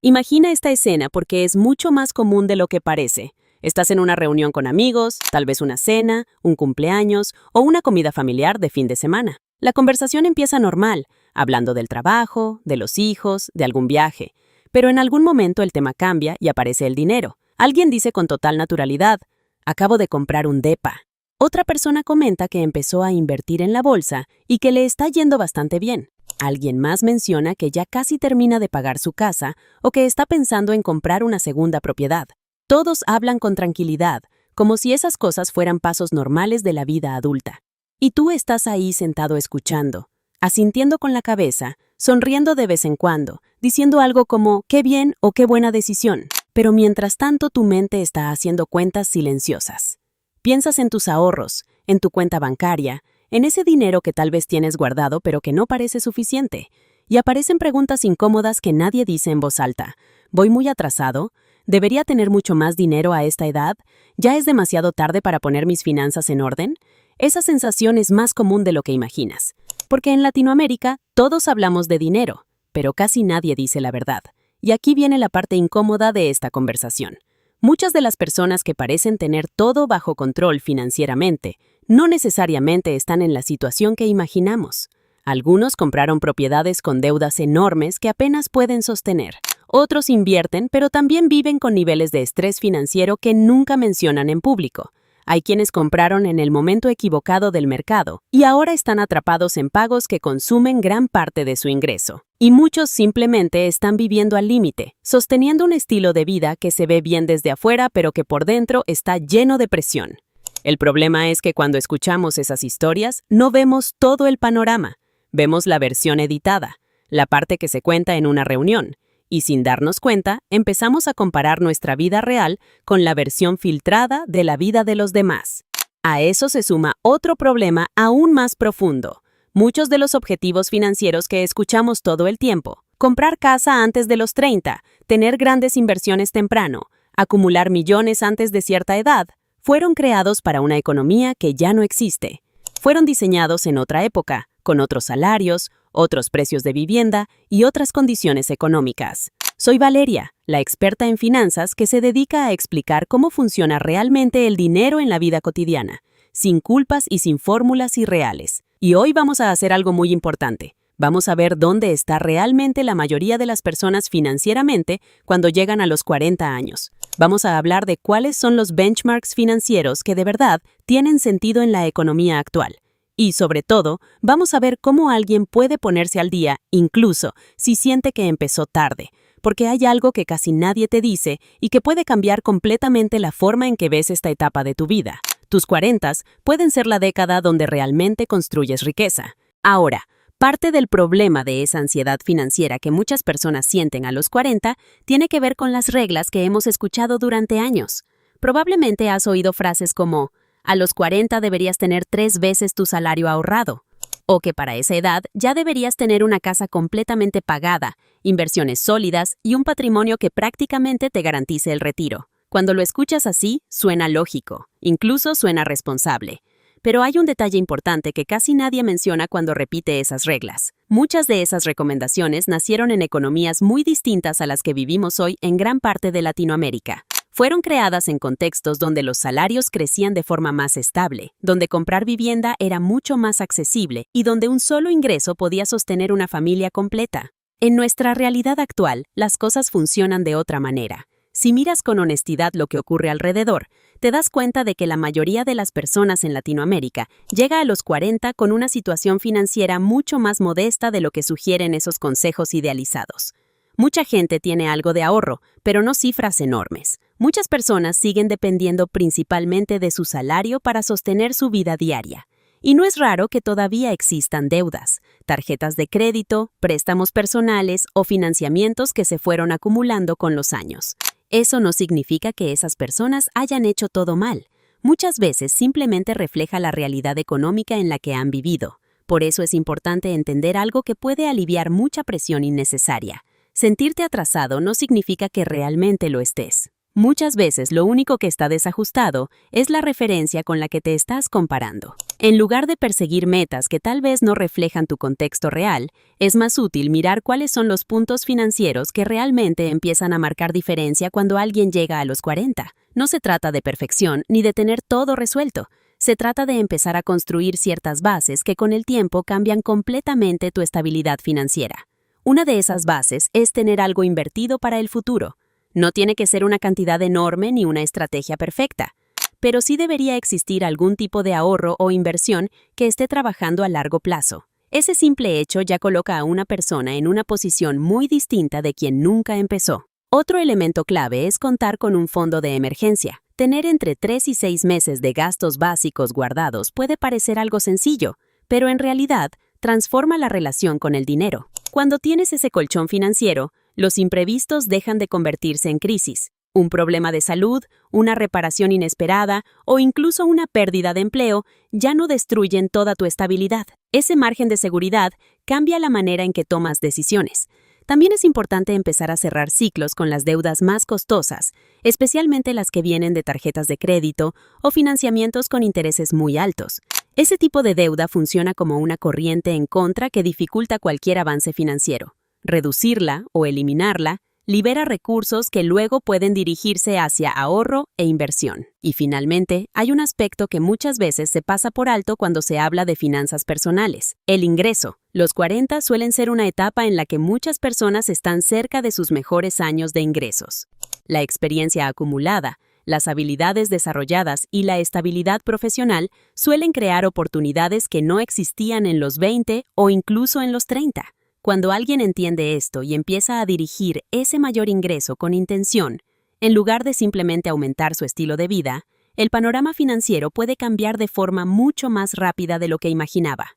Imagina esta escena porque es mucho más común de lo que parece. Estás en una reunión con amigos, tal vez una cena, un cumpleaños o una comida familiar de fin de semana. La conversación empieza normal, hablando del trabajo, de los hijos, de algún viaje. Pero en algún momento el tema cambia y aparece el dinero. Alguien dice con total naturalidad, acabo de comprar un depa. Otra persona comenta que empezó a invertir en la bolsa y que le está yendo bastante bien. Alguien más menciona que ya casi termina de pagar su casa o que está pensando en comprar una segunda propiedad. Todos hablan con tranquilidad, como si esas cosas fueran pasos normales de la vida adulta. Y tú estás ahí sentado escuchando, asintiendo con la cabeza, sonriendo de vez en cuando, diciendo algo como «qué bien» o «qué buena decisión». Pero mientras tanto tu mente está haciendo cuentas silenciosas. Piensas en tus ahorros, en tu cuenta bancaria, en ese dinero que tal vez tienes guardado pero que no parece suficiente. Y aparecen preguntas incómodas que nadie dice en voz alta. ¿Voy muy atrasado? ¿Debería tener mucho más dinero a esta edad? ¿Ya es demasiado tarde para poner mis finanzas en orden? Esa sensación es más común de lo que imaginas. Porque en Latinoamérica todos hablamos de dinero, pero casi nadie dice la verdad. Y aquí viene la parte incómoda de esta conversación. Muchas de las personas que parecen tener todo bajo control financieramente no necesariamente están en la situación que imaginamos. Algunos compraron propiedades con deudas enormes que apenas pueden sostener. Otros invierten, pero también viven con niveles de estrés financiero que nunca mencionan en público. Hay quienes compraron en el momento equivocado del mercado y ahora están atrapados en pagos que consumen gran parte de su ingreso. Y muchos simplemente están viviendo al límite, sosteniendo un estilo de vida que se ve bien desde afuera pero que por dentro está lleno de presión. El problema es que cuando escuchamos esas historias no vemos todo el panorama. Vemos la versión editada, la parte que se cuenta en una reunión. Y sin darnos cuenta, empezamos a comparar nuestra vida real con la versión filtrada de la vida de los demás. A eso se suma otro problema aún más profundo. Muchos de los objetivos financieros que escuchamos todo el tiempo, comprar casa antes de los 30, tener grandes inversiones temprano, acumular millones antes de cierta edad, fueron creados para una economía que ya no existe. Fueron diseñados en otra época, con otros salarios, otros precios de vivienda y otras condiciones económicas. Soy Valeria, la experta en finanzas que se dedica a explicar cómo funciona realmente el dinero en la vida cotidiana, sin culpas y sin fórmulas irreales. Y hoy vamos a hacer algo muy importante. Vamos a ver dónde está realmente la mayoría de las personas financieramente cuando llegan a los 40 años. Vamos a hablar de cuáles son los benchmarks financieros que de verdad tienen sentido en la economía actual. Y, sobre todo, vamos a ver cómo alguien puede ponerse al día, incluso si siente que empezó tarde, porque hay algo que casi nadie te dice y que puede cambiar completamente la forma en que ves esta etapa de tu vida. Tus 40 pueden ser la década donde realmente construyes riqueza. Ahora, parte del problema de esa ansiedad financiera que muchas personas sienten a los 40 tiene que ver con las reglas que hemos escuchado durante años. Probablemente has oído frases como «a los 40 deberías tener 3 veces tu salario ahorrado», o que para esa edad ya deberías tener una casa completamente pagada, inversiones sólidas y un patrimonio que prácticamente te garantice el retiro. Cuando lo escuchas así, suena lógico, incluso suena responsable. Pero hay un detalle importante que casi nadie menciona cuando repite esas reglas. Muchas de esas recomendaciones nacieron en economías muy distintas a las que vivimos hoy en gran parte de Latinoamérica. Fueron creadas en contextos donde los salarios crecían de forma más estable, donde comprar vivienda era mucho más accesible y donde un solo ingreso podía sostener una familia completa. En nuestra realidad actual, las cosas funcionan de otra manera. Si miras con honestidad lo que ocurre alrededor, te das cuenta de que la mayoría de las personas en Latinoamérica llega a los 40 con una situación financiera mucho más modesta de lo que sugieren esos consejos idealizados. Mucha gente tiene algo de ahorro, pero no cifras enormes. Muchas personas siguen dependiendo principalmente de su salario para sostener su vida diaria. Y no es raro que todavía existan deudas, tarjetas de crédito, préstamos personales o financiamientos que se fueron acumulando con los años. Eso no significa que esas personas hayan hecho todo mal. Muchas veces simplemente refleja la realidad económica en la que han vivido. Por eso es importante entender algo que puede aliviar mucha presión innecesaria. Sentirte atrasado no significa que realmente lo estés. Muchas veces lo único que está desajustado es la referencia con la que te estás comparando. En lugar de perseguir metas que tal vez no reflejan tu contexto real, es más útil mirar cuáles son los puntos financieros que realmente empiezan a marcar diferencia cuando alguien llega a los 40. No se trata de perfección ni de tener todo resuelto. Se trata de empezar a construir ciertas bases que con el tiempo cambian completamente tu estabilidad financiera. Una de esas bases es tener algo invertido para el futuro. No tiene que ser una cantidad enorme ni una estrategia perfecta, pero sí debería existir algún tipo de ahorro o inversión que esté trabajando a largo plazo. Ese simple hecho ya coloca a una persona en una posición muy distinta de quien nunca empezó. Otro elemento clave es contar con un fondo de emergencia. Tener entre 3 y 6 meses de gastos básicos guardados puede parecer algo sencillo, pero en realidad transforma la relación con el dinero. Cuando tienes ese colchón financiero, los imprevistos dejan de convertirse en crisis. Un problema de salud, una reparación inesperada o incluso una pérdida de empleo ya no destruyen toda tu estabilidad. Ese margen de seguridad cambia la manera en que tomas decisiones. También es importante empezar a cerrar ciclos con las deudas más costosas, especialmente las que vienen de tarjetas de crédito o financiamientos con intereses muy altos. Ese tipo de deuda funciona como una corriente en contra que dificulta cualquier avance financiero. Reducirla o eliminarla libera recursos que luego pueden dirigirse hacia ahorro e inversión. Y finalmente, hay un aspecto que muchas veces se pasa por alto cuando se habla de finanzas personales: el ingreso. Los 40 suelen ser una etapa en la que muchas personas están cerca de sus mejores años de ingresos. La experiencia acumulada, las habilidades desarrolladas y la estabilidad profesional suelen crear oportunidades que no existían en los 20 o incluso en los 30. Cuando alguien entiende esto y empieza a dirigir ese mayor ingreso con intención, en lugar de simplemente aumentar su estilo de vida, el panorama financiero puede cambiar de forma mucho más rápida de lo que imaginaba.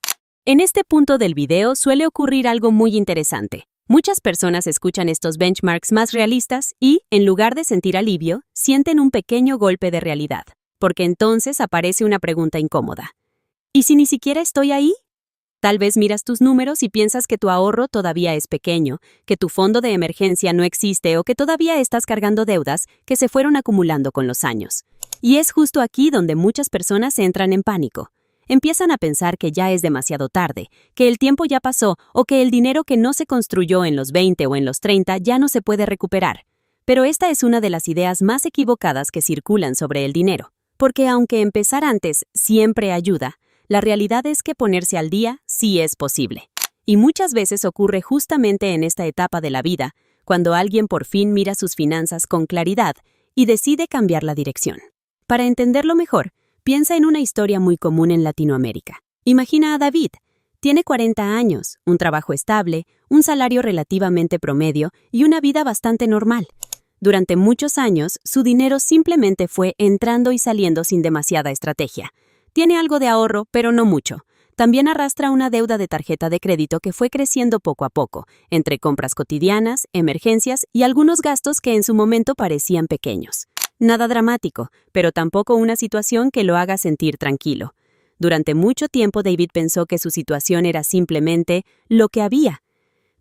En este punto del video suele ocurrir algo muy interesante. Muchas personas escuchan estos benchmarks más realistas y, en lugar de sentir alivio, sienten un pequeño golpe de realidad, porque entonces aparece una pregunta incómoda. ¿Y si ni siquiera estoy ahí? Tal vez miras tus números y piensas que tu ahorro todavía es pequeño, que tu fondo de emergencia no existe o que todavía estás cargando deudas que se fueron acumulando con los años. Y es justo aquí donde muchas personas entran en pánico. Empiezan a pensar que ya es demasiado tarde, que el tiempo ya pasó o que el dinero que no se construyó en los 20 o en los 30 ya no se puede recuperar. Pero esta es una de las ideas más equivocadas que circulan sobre el dinero, porque aunque empezar antes siempre ayuda, la realidad es que ponerse al día sí es posible. Y muchas veces ocurre justamente en esta etapa de la vida, cuando alguien por fin mira sus finanzas con claridad y decide cambiar la dirección. Para entenderlo mejor, piensa en una historia muy común en Latinoamérica. Imagina a David. Tiene 40 años, un trabajo estable, un salario relativamente promedio y una vida bastante normal. Durante muchos años, su dinero simplemente fue entrando y saliendo sin demasiada estrategia. Tiene algo de ahorro, pero no mucho. También arrastra una deuda de tarjeta de crédito que fue creciendo poco a poco, entre compras cotidianas, emergencias y algunos gastos que en su momento parecían pequeños. Nada dramático, pero tampoco una situación que lo haga sentir tranquilo. Durante mucho tiempo David pensó que su situación era simplemente lo que había.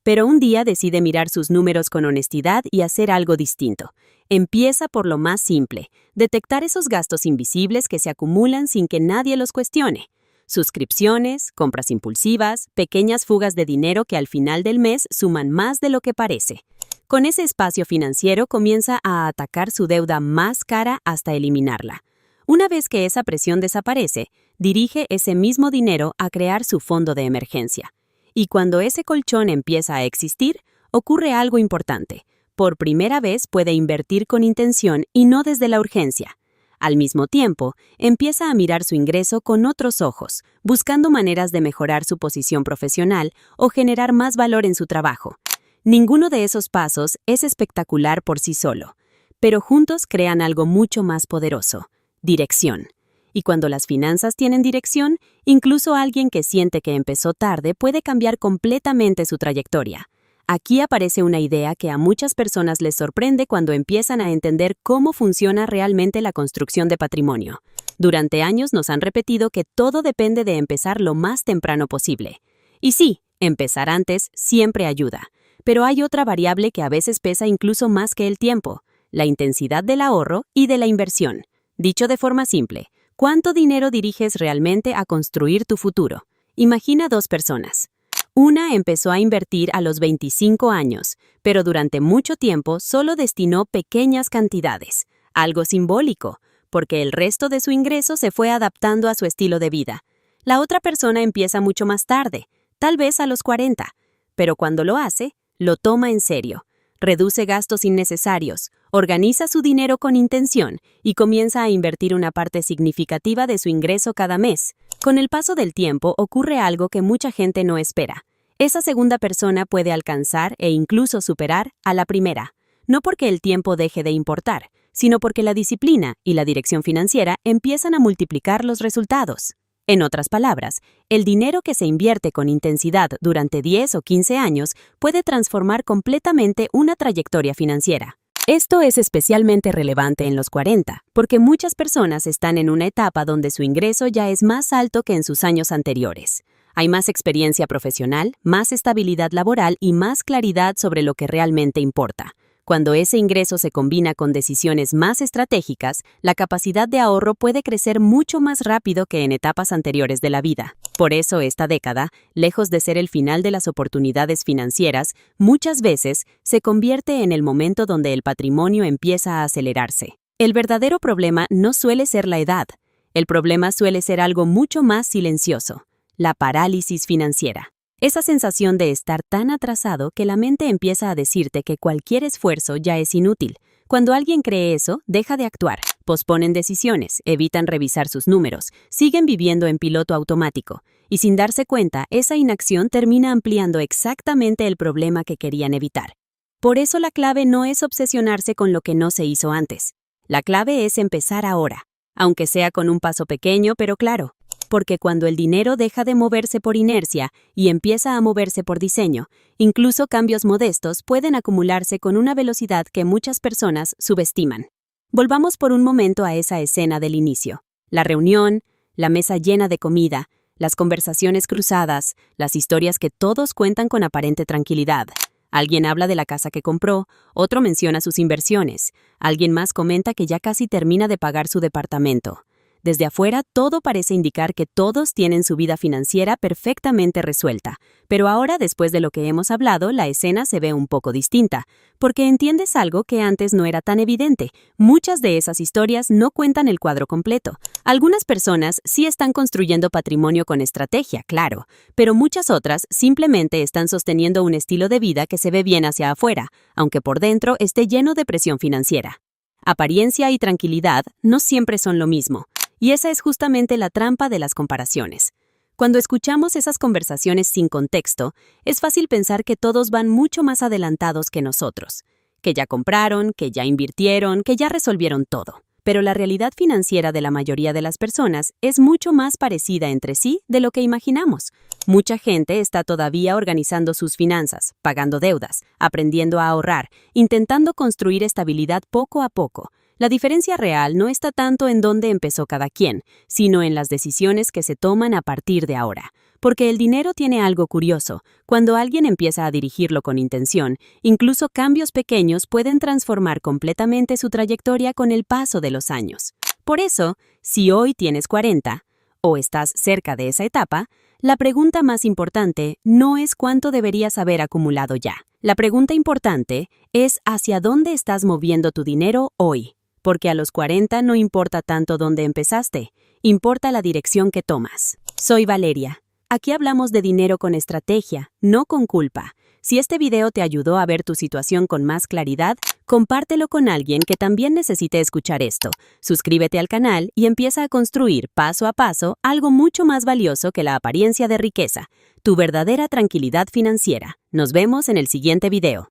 Pero un día decide mirar sus números con honestidad y hacer algo distinto. Empieza por lo más simple: detectar esos gastos invisibles que se acumulan sin que nadie los cuestione. Suscripciones, compras impulsivas, pequeñas fugas de dinero que al final del mes suman más de lo que parece. Con ese espacio financiero comienza a atacar su deuda más cara hasta eliminarla. Una vez que esa presión desaparece, dirige ese mismo dinero a crear su fondo de emergencia. Y cuando ese colchón empieza a existir, ocurre algo importante. Por primera vez puede invertir con intención y no desde la urgencia. Al mismo tiempo, empieza a mirar su ingreso con otros ojos, buscando maneras de mejorar su posición profesional o generar más valor en su trabajo. Ninguno de esos pasos es espectacular por sí solo, pero juntos crean algo mucho más poderoso: dirección. Y cuando las finanzas tienen dirección, incluso alguien que siente que empezó tarde puede cambiar completamente su trayectoria. Aquí aparece una idea que a muchas personas les sorprende cuando empiezan a entender cómo funciona realmente la construcción de patrimonio. Durante años nos han repetido que todo depende de empezar lo más temprano posible. Y sí, empezar antes siempre ayuda. Pero hay otra variable que a veces pesa incluso más que el tiempo: la intensidad del ahorro y de la inversión. Dicho de forma simple, ¿cuánto dinero diriges realmente a construir tu futuro? Imagina dos personas. Una empezó a invertir a los 25 años, pero durante mucho tiempo solo destinó pequeñas cantidades, algo simbólico, porque el resto de su ingreso se fue adaptando a su estilo de vida. La otra persona empieza mucho más tarde, tal vez a los 40, pero cuando lo hace, lo toma en serio. Reduce gastos innecesarios, organiza su dinero con intención y comienza a invertir una parte significativa de su ingreso cada mes. Con el paso del tiempo ocurre algo que mucha gente no espera. Esa segunda persona puede alcanzar e incluso superar a la primera, no porque el tiempo deje de importar, sino porque la disciplina y la dirección financiera empiezan a multiplicar los resultados. En otras palabras, el dinero que se invierte con intensidad durante 10 o 15 años puede transformar completamente una trayectoria financiera. Esto es especialmente relevante en los 40, porque muchas personas están en una etapa donde su ingreso ya es más alto que en sus años anteriores. Hay más experiencia profesional, más estabilidad laboral y más claridad sobre lo que realmente importa. Cuando ese ingreso se combina con decisiones más estratégicas, la capacidad de ahorro puede crecer mucho más rápido que en etapas anteriores de la vida. Por eso esta década, lejos de ser el final de las oportunidades financieras, muchas veces se convierte en el momento donde el patrimonio empieza a acelerarse. El verdadero problema no suele ser la edad. El problema suele ser algo mucho más silencioso: la parálisis financiera. Esa sensación de estar tan atrasado que la mente empieza a decirte que cualquier esfuerzo ya es inútil. Cuando alguien cree eso, deja de actuar, posponen decisiones, evitan revisar sus números, siguen viviendo en piloto automático, y sin darse cuenta, esa inacción termina ampliando exactamente el problema que querían evitar. Por eso la clave no es obsesionarse con lo que no se hizo antes. La clave es empezar ahora, aunque sea con un paso pequeño pero claro. Porque cuando el dinero deja de moverse por inercia y empieza a moverse por diseño, incluso cambios modestos pueden acumularse con una velocidad que muchas personas subestiman. Volvamos por un momento a esa escena del inicio. La reunión, la mesa llena de comida, las conversaciones cruzadas, las historias que todos cuentan con aparente tranquilidad. Alguien habla de la casa que compró, otro menciona sus inversiones, alguien más comenta que ya casi termina de pagar su departamento. Desde afuera, todo parece indicar que todos tienen su vida financiera perfectamente resuelta, pero ahora, después de lo que hemos hablado, la escena se ve un poco distinta, porque entiendes algo que antes no era tan evidente. Muchas de esas historias no cuentan el cuadro completo. Algunas personas sí están construyendo patrimonio con estrategia, claro, pero muchas otras simplemente están sosteniendo un estilo de vida que se ve bien hacia afuera, aunque por dentro esté lleno de presión financiera. Apariencia y tranquilidad no siempre son lo mismo. Y esa es justamente la trampa de las comparaciones. Cuando escuchamos esas conversaciones sin contexto, es fácil pensar que todos van mucho más adelantados que nosotros, que ya compraron, que ya invirtieron, que ya resolvieron todo. Pero la realidad financiera de la mayoría de las personas es mucho más parecida entre sí de lo que imaginamos. Mucha gente está todavía organizando sus finanzas, pagando deudas, aprendiendo a ahorrar, intentando construir estabilidad poco a poco. La diferencia real no está tanto en dónde empezó cada quien, sino en las decisiones que se toman a partir de ahora. Porque el dinero tiene algo curioso. Cuando alguien empieza a dirigirlo con intención, incluso cambios pequeños pueden transformar completamente su trayectoria con el paso de los años. Por eso, si hoy tienes 40 o estás cerca de esa etapa, la pregunta más importante no es cuánto deberías haber acumulado ya. La pregunta importante es hacia dónde estás moviendo tu dinero hoy. Porque a los 40 no importa tanto dónde empezaste, importa la dirección que tomas. Soy Valeria. Aquí hablamos de dinero con estrategia, no con culpa. Si este video te ayudó a ver tu situación con más claridad, compártelo con alguien que también necesite escuchar esto. Suscríbete al canal y empieza a construir paso a paso algo mucho más valioso que la apariencia de riqueza, tu verdadera tranquilidad financiera. Nos vemos en el siguiente video.